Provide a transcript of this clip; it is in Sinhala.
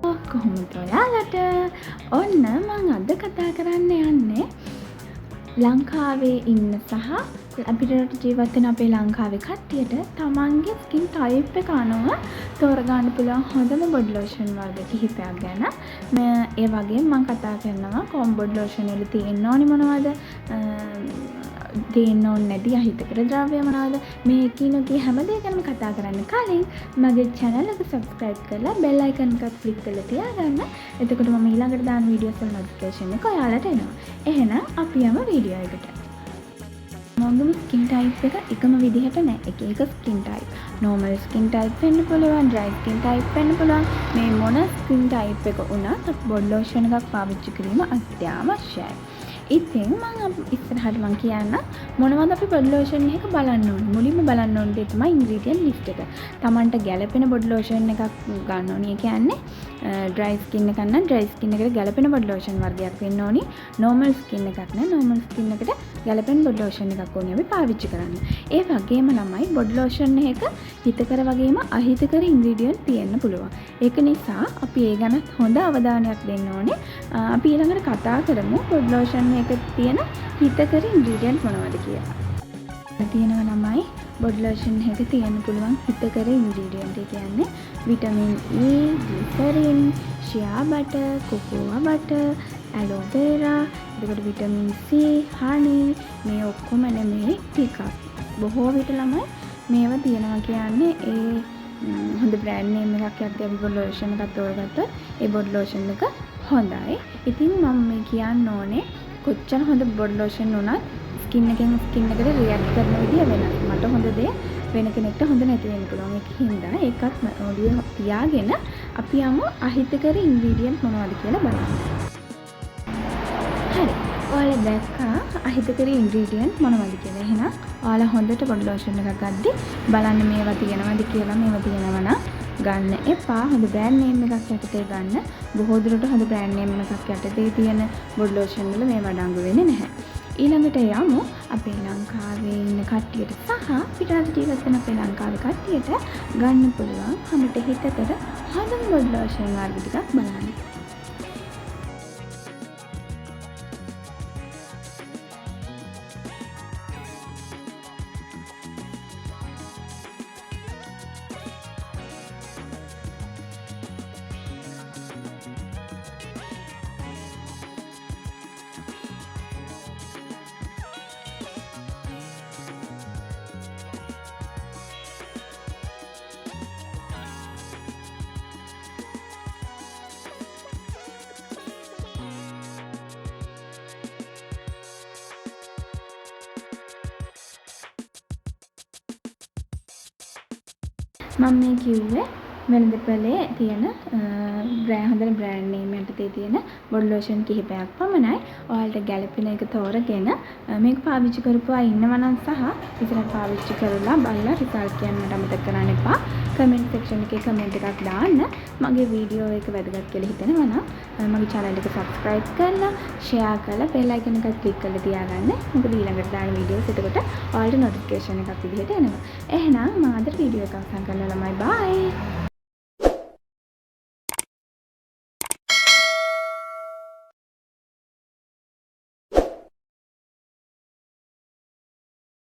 කොහොමද ඔයාලට? ඔන්න මම අද කතා කරන්න යන්නේ ලංකාවේ ඉන්න සහ අපිට ජීවත් වෙන අපේ ලංකාවේ කට්ටියට තමන්ගේ ස්කින් ටයිප් එක අනුව තෝරගන්න පුළුවන් හොඳම බොඩි ලෝෂන් වර්ග කිහිපයක් ගැන. ඒ වගේම මම කතා කරනවා කොම් බොඩි ලෝෂන් වල තියෙන්න ඕනි මොනවද? තියෙන්න ඕනේ නැති අහිතකර ද්‍රව්‍ය මොනවද? මේ එකිනෙක හැම දෙයකම කතා කරන්න කලින් මගේ channel එක subscribe කරලා bell icon එකත් click කරලා තියාගන්න. එතකොට මම ඊළඟට දාන videos වල notification එක ඔයාලට එනවා. එහෙනම් අපි යමු වීඩියෝ එකට. මොංගම ස්කින් ටයිප් එක එකම විදිහට නැහැ. එක skin type. normal skin type වෙන්න පුළුවන්, dry ස්කින් ටයිප් වෙන්න පුළුවන්. මේ මොන ස්කින් ටයිප් එක වුණත් බොඩි ලෝෂන් එකක් පාවිච්චි කිරීම අත්‍යවශ්‍යයි. ඉතින් මම ඉස්සරහට මම කියන්න මොනවද අපි බොඩි ලෝෂන් එකක බලන්න ඕනේ. මුලින්ම බලන්න ඕනේ දේ තමයි ඉන්ග්‍රීඩියන්ට් ලිස්ට් එක. Tamanට ගැළපෙන බොඩි ලෝෂන් එකක් ගන්න ඕනේ. ඒ කියන්නේ dry skin එකක් නම් dry skin එකට ගැළපෙන බොඩි ලෝෂන් වර්ගයක් වෙන්න ඕනේ. normal skin එකක් නම් normal skin එකට ගැළපෙන බොඩි ලෝෂන් එකක් ඕනේ අපි පාවිච්චි කරන්න. ඒ වගේම ළමයි බොඩි ලෝෂන් එක හිතකර වගේම අහිතකර ඉන්ග්‍රීඩියන්ට් තියෙන්න පුළුවන්. ඒක නිසා අපි ඒ ගැන හොඳ අවධානයක් දෙන්න ඕනේ. අපි ඊළඟට කතා කරමු බොඩි ලෝෂන් එකේ තියෙන හිතකර ඉන්ග්‍රීඩියන්ට් මොනවද කියලා. තියෙනවා ළමයි බොඩි ලෝෂන් එකේ තියෙන්න පුළුවන් හිතකර ඉන්ග්‍රීඩියන්ට්. ඒ කියන්නේ vitamin E, ග්ලිසරින්, shea butter, cocoa butter, aloe vera, එතකොට විටමින් C, honey මේ ඔක්කොම නෙමෙයි ටිකක්. බොහෝ විට ළමයි මේවා තියෙනවා කියන්නේ ඒ හොඳ බ්‍රෑන්ඩ් නේම් එකක් යද්දී අපි බොඩි ලෝෂන් එකක් තෝරගත්තොත් ඒ බොඩි ලෝෂන් එක හොඳයි. ඉතින් මම මේ කියන්න ඕනේ කොච්චර හොඳ බොඩි ලෝෂන් වුණත් ස්කින් එකෙන් ස්කින් එකට රියැක්ට් කරන විදිය වෙනස්. මට හොඳ දේ වෙන කෙනෙක්ට හොඳ නැති වෙන්න පුළුවන්. ඒක හින්දා ඒකත් ඔළුවේ තියාගෙන අපි යමු අහිතකර ඉන්ග්‍රීඩියන්ට් මොනවද කියලා බලන්න. හරි. ඔයාලා දැක්කා අහිතකර ඉන්ග්‍රීඩියන්ට් මොනවද කියලා. එහෙනම් ඔයාලා හොඳට බොඩි ලෝෂන් එකක් ගද්දි බලන්න මේවා තියෙනවද කියලා. මේවා තියෙනවා නම් ගන්න එපා. හොඳ බ්‍රෑන්ඩ් නේම් එකක් යටතේ ගන්න. බොහෝ දුරට හොඳ බ්‍රෑන්ඩ් නේම් එකක් යටතේ තියෙන බොඩි ලෝෂන් වල මේවා අඩංගු වෙන්නේ නැහැ. ඊළඟට යමු අපේ ලංකාවේ ඉන්න කට්ටියට සහ පිටරට ජීවත් වෙන අපේ ලංකාවේ කට්ටියට ගන්න පුළුවන් හැමත හිතකට හොඳම බොඩි ලෝෂන් වර්ග ටිකක් බලන්න. මම මේ කිව්වේ වෙළඳපොලේ තියෙන හොඳ බ්‍රෑන්ඩ් නේම් යටතේ තියෙන බොඩි ලෝෂන් කිහිපයක් පමණයි. ඔයාලට ගැළපෙන එක තෝරගෙන මේක පාවිච්චි කරපුවා ඉන්නවා නම් සහ ඉතින් පාවිච්චි කරලා බලලා රිසල්ට් කියන්නට අමතක කරන්න එපා. කමෙන්ට් සෙක්ෂන් එකේ කමෙන්ට් එකක් දාන්න. මගේ වීඩියෝ එක වැදගත් කියලා හිතෙනවා නම් මගේ channel එක subscribe කරලා share කරලා bell icon එකත් click කරලා තියාගන්න. මොකද ඊළඟට දාන වීඩියෝස් එතකොට ඔයාලට notification එකක් විදිහට එනවා. එහෙනම් මම අද වීඩියෝ එක අවසන් කරනවා ළමයි. bye.